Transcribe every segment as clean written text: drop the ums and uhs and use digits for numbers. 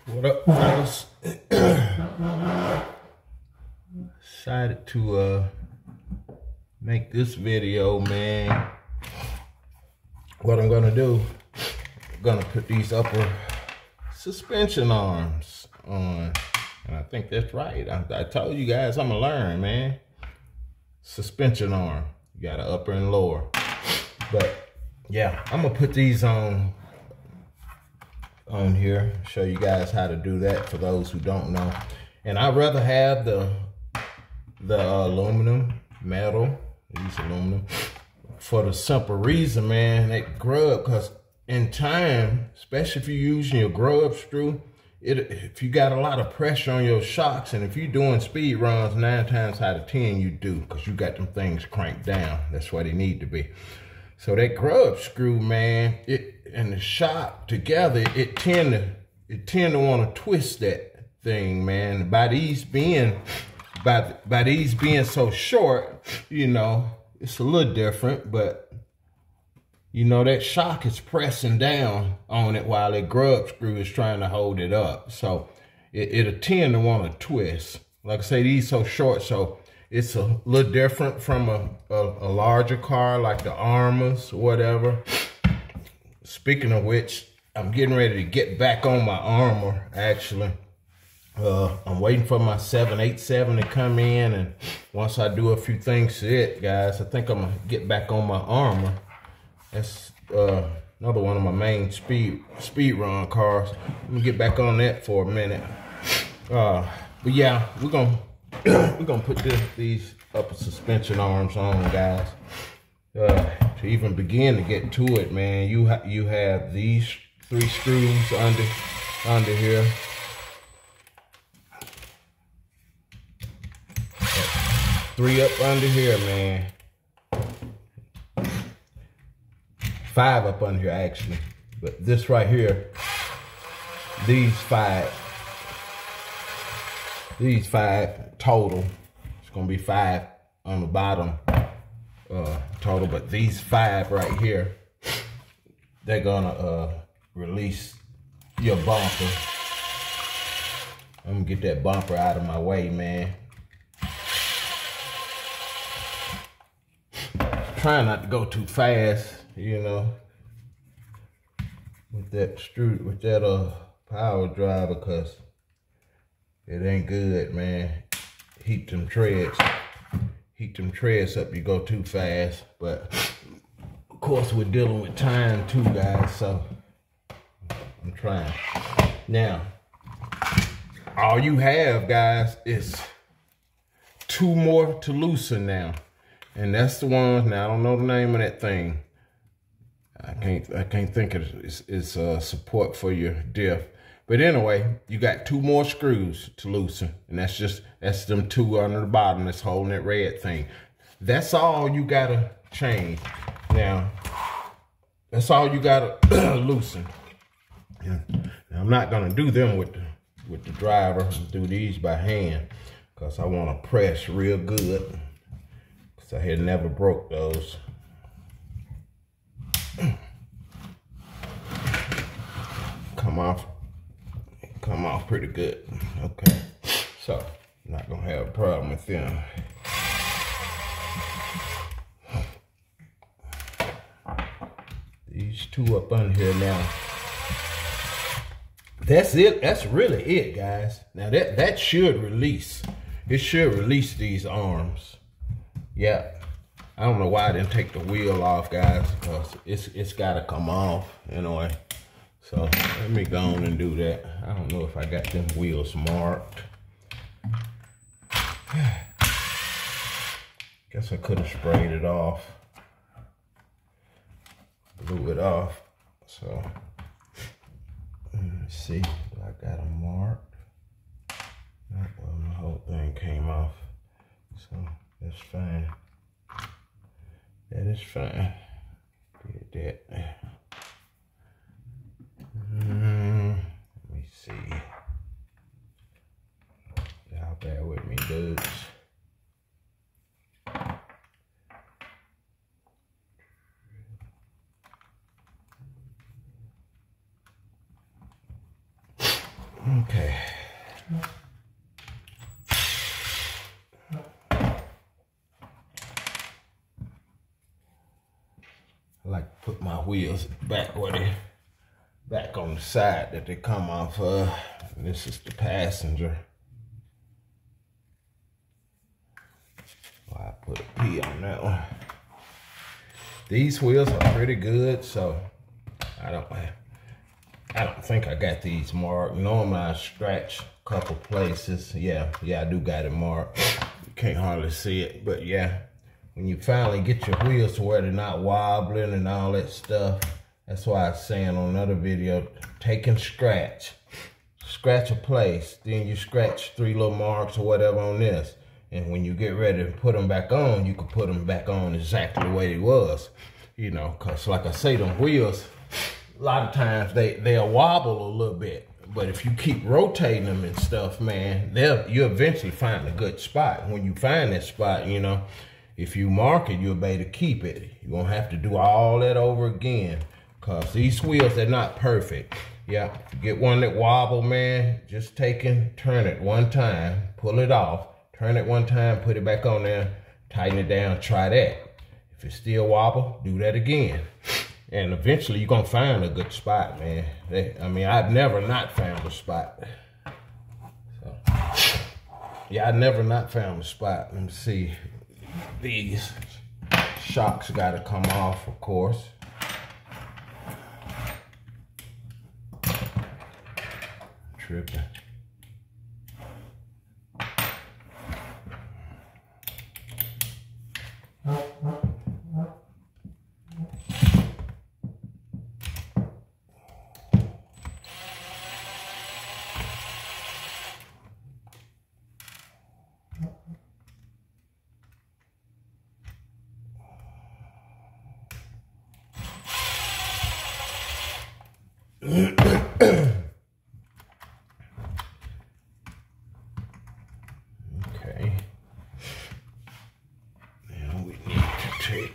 What up, fellas? Decided to make this video, man. What I'm gonna do, I'm gonna put these upper suspension arms on. And I think that's right. I told you guys I'm gonna learn, man. Suspension arm. You got an upper and lower. But yeah, I'm gonna put these on here, show you guys how to do that for those who don't know. And I'd rather have the aluminum, metal, use aluminum, for the simple reason, man, that grub, because in time, especially if you're using your grub screw, if you got a lot of pressure on your shocks, and if you're doing speed runs, 9 times out of 10 you do, because you got them things cranked down. That's why they need to be. So that grub screw, man, it and the shock together, it tend to want to twist that thing, man. By these being so short, you know, it's a little different, but you know that shock is pressing down on it while that grub screw is trying to hold it up. So it'll tend to want to twist. Like I say, these so short, so it's a little different from a larger car like the Armors or whatever. Speaking of which, I'm getting ready to get back on my Armor, actually. I'm waiting for my 787 to come in, and once I do a few things to it, guys, I think I'm gonna get back on my Armor. That's another one of my main speed run cars. Let me get back on that for a minute. But yeah, we're gonna put these upper suspension arms on, guys. To even begin to get to it, man, you have these 3 screws under here. 3 up under here, man. 5 up under here, actually. But this right here, these five total. It's gonna be 5 on the bottom total, but these 5 right here, they're gonna release your bumper. I'm gonna get that bumper out of my way, man. Trying not to go too fast, you know, with that power driver, because it ain't good, man. Heat them treads up, you go too fast. But of course we're dealing with time too, guys, so I'm trying. Now, all you have, guys, is 2 more to loosen now. And that's the ones, now I don't know the name of that thing. I can't think of it. It's support for your diff. But anyway, you got 2 more screws to loosen. And that's them 2 under the bottom that's holding that red thing. That's all you gotta change. Now, that's all you gotta loosen. Yeah. Now, I'm not gonna do them with the driver. I'll do these by hand, because I wanna press real good. I had never broke those. Come off pretty good. Okay, so I'm not gonna have a problem with them. These 2 up under here now. That's it. That's really it, guys. Now that should release. It should release these arms. Yeah, I don't know why I didn't take the wheel off, guys, because it's got to come off anyway. So let me go on and do that. I don't know if I got them wheels marked. Guess I could have sprayed it off, blew it off. So let me see, do I got them marked? Well, the whole thing came off, so that's fine. That is fine. Did that. Let me see. Y'all bear with me, dudes. Okay. I like to put my wheels back where they back on the side that they come off of. This is the passenger. Well, I put a P on that one. These wheels are pretty good, so I don't think I got these marked. Normally I scratch a couple places. Yeah, I do got it marked. You can't hardly see it, but yeah. When you finally get your wheels to where they're not wobbling and all that stuff, that's why I was saying on another video, take and scratch a place, then you scratch 3 little marks or whatever on this. And when you get ready to put them back on, you can put them back on exactly the way they was. You know, cause like I say, them wheels, a lot of times they'll wobble a little bit. But if you keep rotating them and stuff, man, you eventually find a good spot. When you find that spot, you know, if you mark it, you'll be able to keep it. You won't have to do all that over again. Cause these wheels, they're not perfect. Yeah, if you get one that wobble, man, just turn it one time, pull it off, turn it one time, put it back on there, tighten it down, try that. If it still wobble, do that again. And eventually you're gonna find a good spot, man. I mean, I've never not found a spot. So, yeah, I've never not found a spot. Let me see. These shocks gotta come off, of course. Tripping. Okay. Now we need to take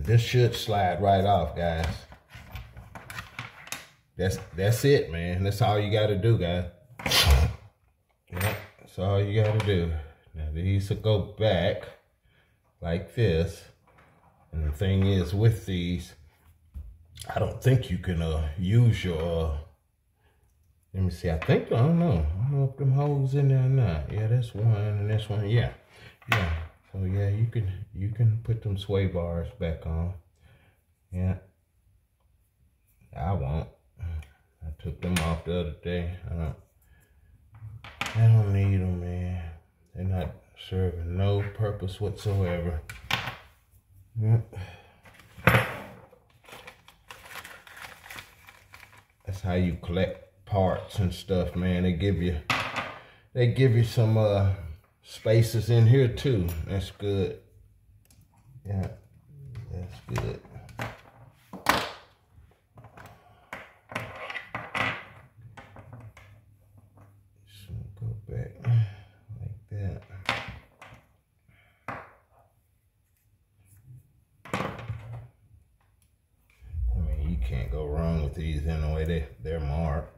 this should slide right off, guys. That's it, man. That's all you gotta do, guys. Yeah, that's all you gotta do. Now these will go back like this. And the thing is with these, I don't think you can use your let me see, I don't know if them holes in there or not. Yeah, that's one and this one, yeah. So yeah, you can put them sway bars back on. Yeah. I won't. I took them off the other day. I don't need them, man. They're not serving no purpose whatsoever. Yeah. That's how you collect parts and stuff, man. They give you some spaces in here too. That's good. Yeah, that's good. Just go back like that. I mean, you can't go wrong with these anyway. They're marked.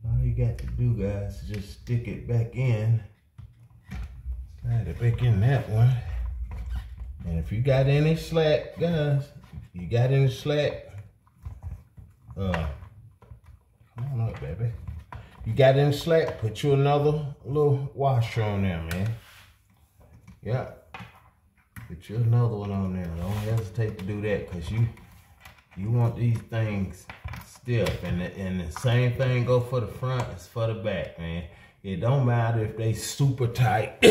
All you got to do, guys, is just stick it back in. Slide it back in that one. And if you got any slack, guys, come on up, baby. You got any slack, put you another little washer on there, man. Yeah. Put you another one on there. Don't hesitate to do that, because you want these things stiff, and the same thing go for the front as for the back, man. It don't matter if they super tight.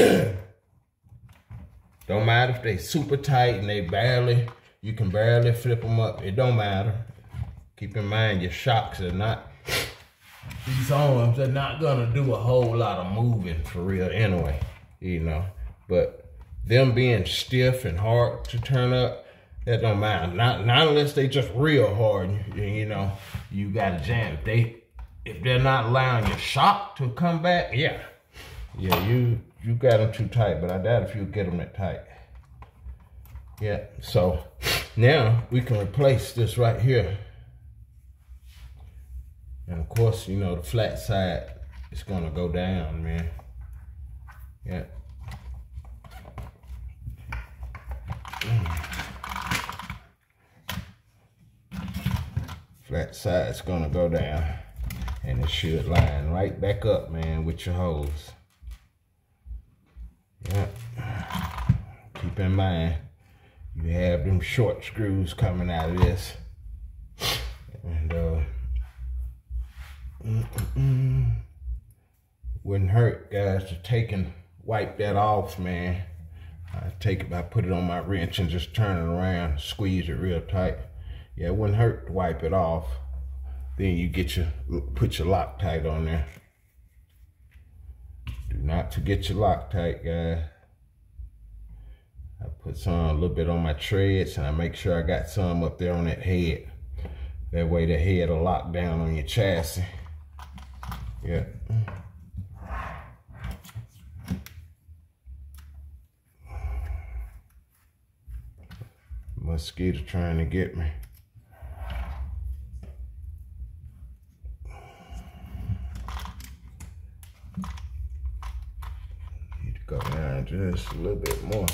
Don't matter if they super tight and you can barely flip them up. It don't matter. Keep in mind your shocks are not these arms are not gonna do a whole lot of moving for real anyway, you know. But them being stiff and hard to turn up, that don't matter. Not unless they just real hard, you know, you gotta jam. If they're not allowing your shock to come back, yeah, you got them too tight, but I doubt if you get them that tight. Yeah, so now we can replace this right here. And of course, you know, the flat side is gonna go down, man. Yeah. Flat side's gonna go down. And it should line right back up, man, with your hose. Yeah. Keep in mind, you have them short screws coming out of this. And wouldn't hurt, guys, to take and wipe that off, man. I put it on my wrench and just turn it around, squeeze it real tight. Yeah, it wouldn't hurt to wipe it off. Then you put your Loctite on there. Do not forget your Loctite, guys. I put some a little bit on my treads, and I make sure I got some up there on that head. That way the head will lock down on your chassis. Yeah. Mosquito trying to get me. Need to go down just a little bit more.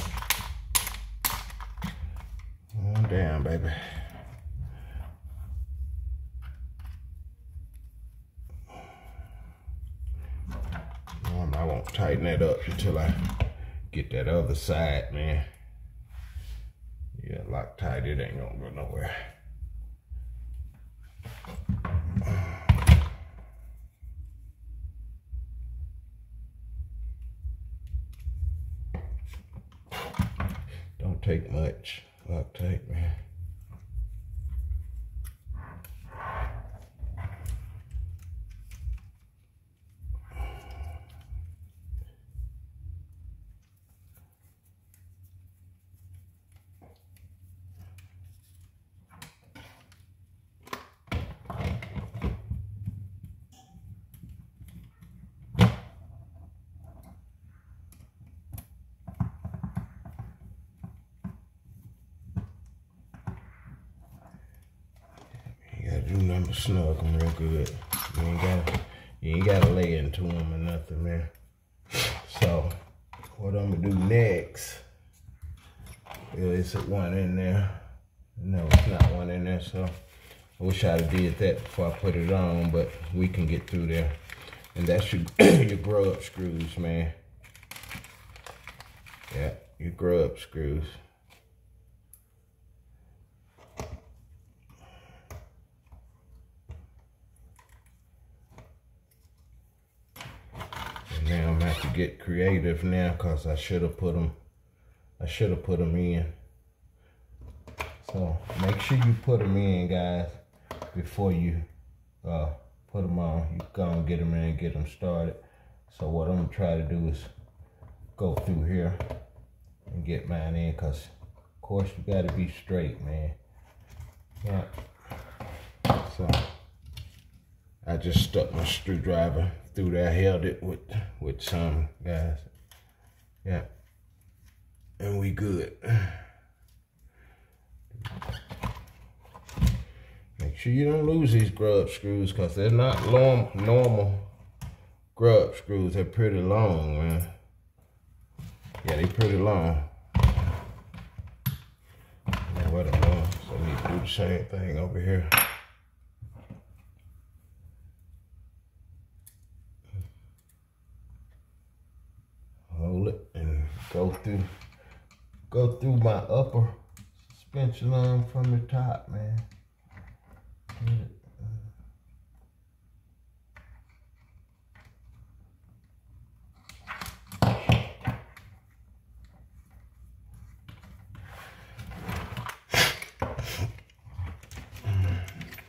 On down, baby. I won't tighten that up until I get that other side, man. Yeah, Loctite, it ain't gonna go nowhere. Don't take much Loctite, man. You number snug them real good. You ain't gotta lay into them or nothing, man. So what I'm gonna do next is one in there. No, it's not one in there. So I wish I'd have did that before I put it on, but we can get through there. And that's your grub screws, man. Yeah, your grub screws. Now I'm gonna have to get creative now, cause I should have put them in. So make sure you put them in, guys, before you put them on. You go and get them in and get them started. So what I'm gonna try to do is go through here and get mine in, cause of course you gotta be straight, man. Yeah. So I just stuck my screwdriver through there, held it with some, guys. Yeah. And we good. Make sure you don't lose these grub screws, because they're not normal grub screws. They're pretty long, man. Yeah, they pretty long. Now what I'm doing, so I need to do the same thing over here. Hold it and go through my upper suspension arm from the top, man.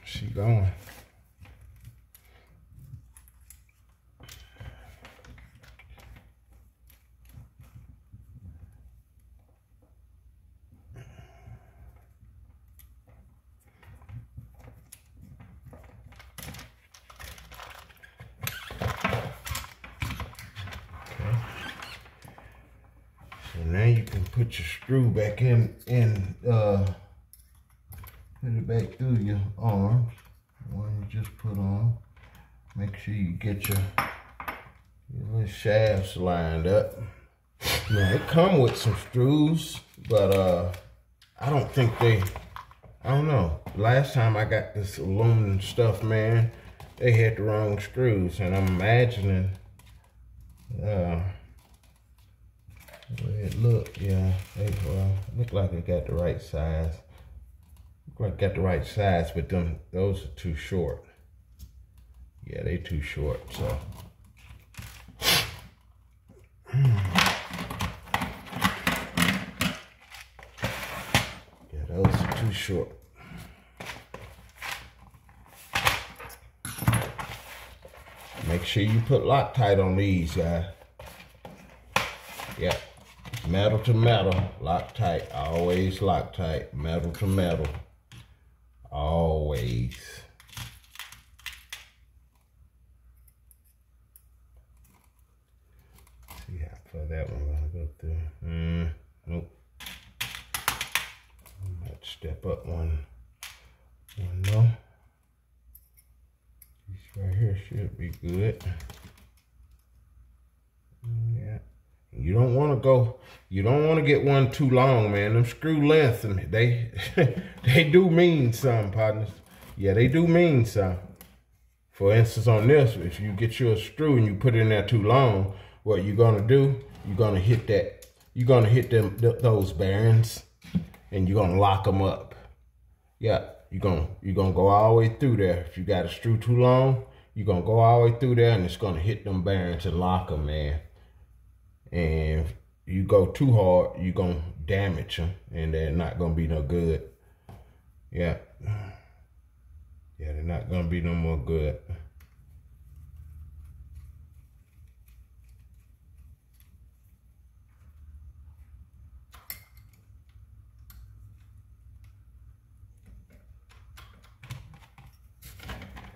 She going. put your screw back in put it back through your arms. The one you just put on. Make sure you get your little shafts lined up. Now it come with some screws, but I don't think I don't know. Last time I got this aluminum stuff, man, they had the wrong screws, and I'm imagining the way it looked, yeah, look like it got the right size. Look like it got the right size, but those are too short. Yeah, they too short, so. Yeah, those are too short. Make sure you put Loctite on these, guys. Yeah, metal to metal, Loctite, always Loctite, metal to metal, always. See how far that one gonna go through. Nope. I might step up one more. This right here should be good. Yeah. You don't want to get one too long, man. Them screw lengths, they do mean something, partners. Yeah, they do mean something. For instance, on this, if you get you a screw and you put it in there too long, what you're gonna do, you're gonna hit those bearings, and you're gonna lock them up. Yeah, you're gonna go all the way through there. If you got a screw too long, you're gonna go all the way through there, and it's gonna hit them bearings and lock them, man. And if you go too hard, you're gonna damage them, and they're not gonna be no good. Yeah, they're not gonna be no more good.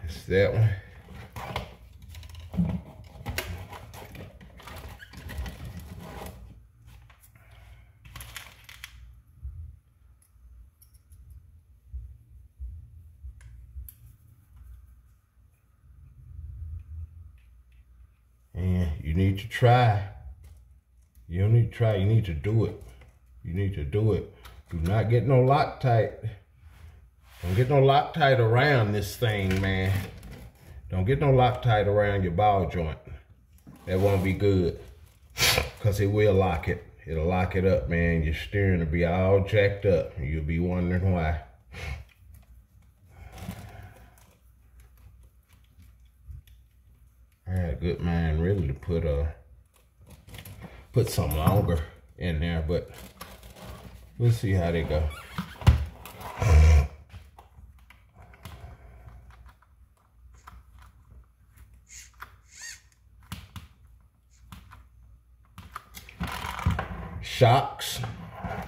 It's that one. And you need to try. You don't need to try, you need to do it. You need to do it. Do not get no Loctite. Don't get no Loctite around this thing, man. Don't get no Loctite around your ball joint. That won't be good. Because it will lock it. It'll lock it up, man. Your steering will be all jacked up. You'll be wondering why. I had a good mind really to put some longer in there, but we'll see how they go. Shocks. I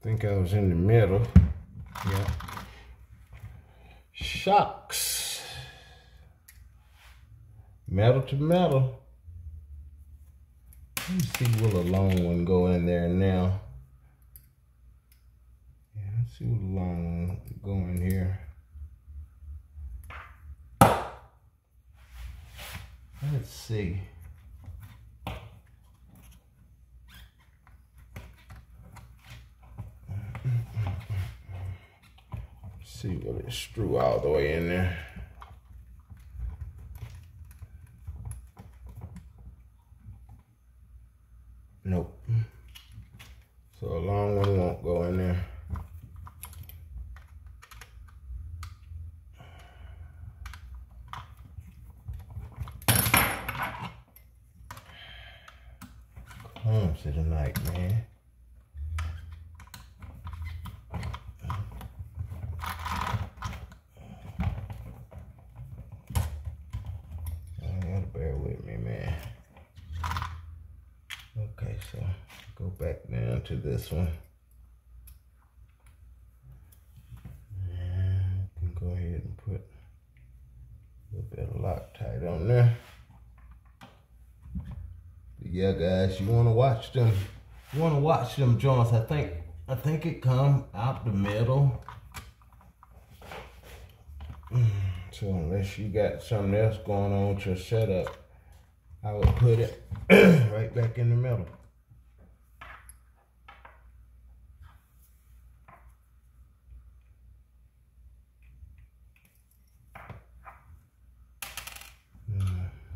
think I was in the middle. Yeah. Shocks. Metal to metal. Let me see, will a long one go in there now? Yeah, let's see, will the long one go in here? Let's see. See, will it screw all the way in there? Nope. So a long one won't go in there. Clumsy tonight, man. Bear with me, man. Okay, so go back down to this one. And we can go ahead and put a little bit of Loctite on there. At yeah, guys, you wanna watch them. You wanna watch them joints. I think it come out the middle. So unless you got something else going on with your setup, I would put it right back in the middle.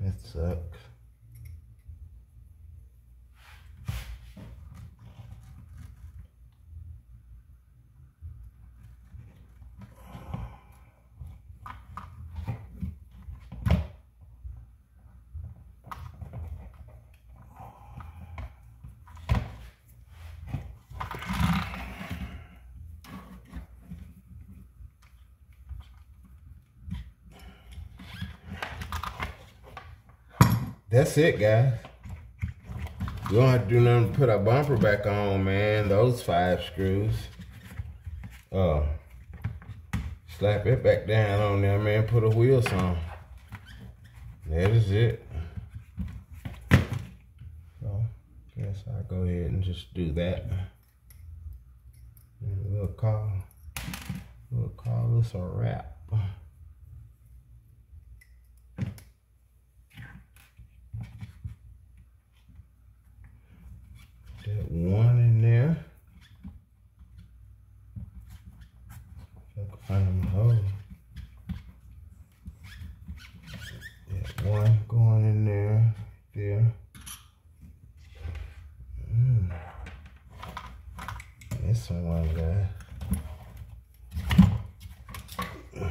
That sucks. That's it, guys. You don't have to do nothing to put our bumper back on, man. Those 5 screws. Slap it back down on there, man. Put a wheels on. That is it. So, guess I'll go ahead and just do that. And we'll call this a wrap. That one in there. If I can find them hole. That one going in there. There. This one, guys. Yeah,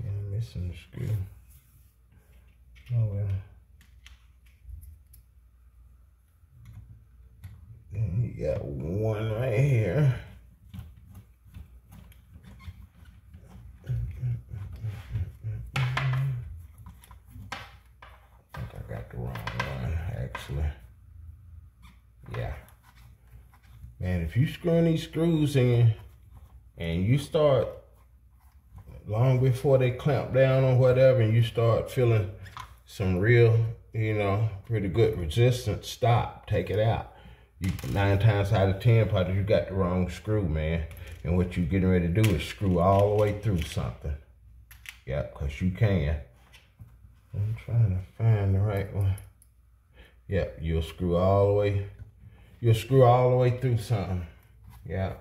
I'm missing the screw. Oh well. Then you got one right here. I think I got the wrong one, actually. Yeah. Man, if you screwing these screws in and you start, long before they clamp down or whatever, and you start feeling some real, you know, pretty good resistance, stop, take it out. You 9 times out of 10, probably you got the wrong screw, man. And what you getting ready to do is screw all the way through something. Yeah, because you can. I'm trying to find the right one. Yep, you'll screw all the way. You'll screw all the way through something. Yeah.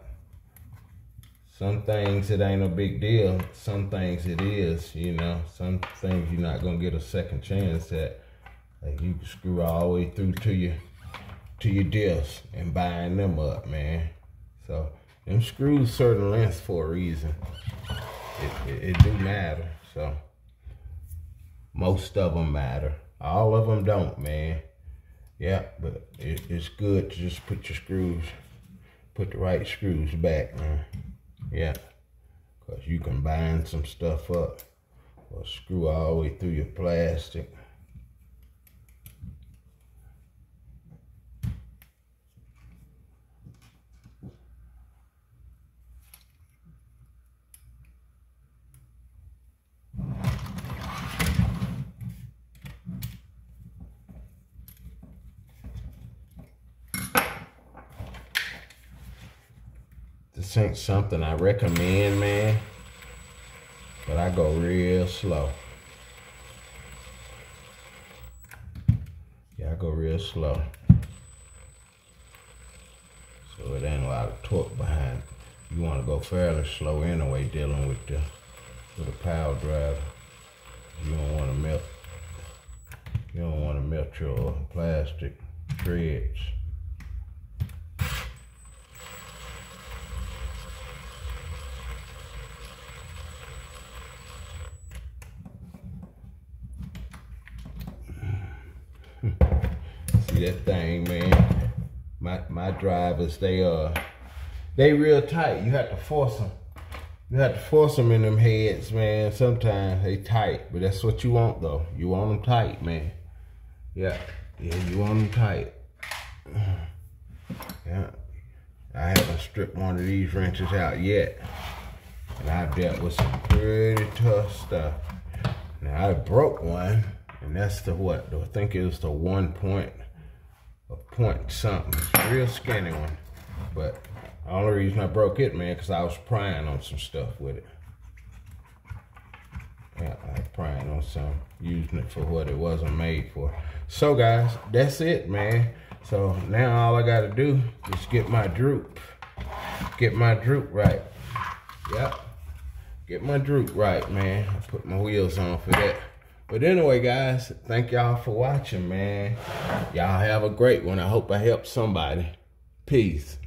Some things it ain't a big deal. Some things it is, you know. Some things you're not gonna get a second chance at. Like you can screw all the way through to your discs and bind them up, man. So them screws certain lengths for a reason. It do matter. So most of them matter. All of them don't, man. Yeah, but it's good to just put the right screws back, man. Yeah, because you can bind some stuff up or screw all the way through your plastic. This ain't something I recommend, man, but I go real slow. Yeah, I go real slow. So it ain't a lot of torque behind it. You want to go fairly slow anyway dealing with a power driver. You don't want to melt your plastic threads. See that thing, man? My drivers, they real tight. You have to force them. You have to force them in them heads, man. Sometimes they tight, but that's what you want, though. You want them tight, man. Yeah, you want them tight. Yeah, I haven't stripped one of these wrenches out yet, and I've dealt with some pretty tough stuff. Now I broke one, And that's the what? I think it was the 1 point, a point something. It's a real skinny one. But the only reason I broke it, man, because I was prying on some stuff with it. Yeah, I was prying on some, using it for what it wasn't made for. So guys, that's it, man. So now all I gotta do is get my droop. Get my droop right. Yep. Get my droop right, man. I put my wheels on for that. But anyway, guys, thank y'all for watching, man. Y'all have a great one. I hope I helped somebody. Peace.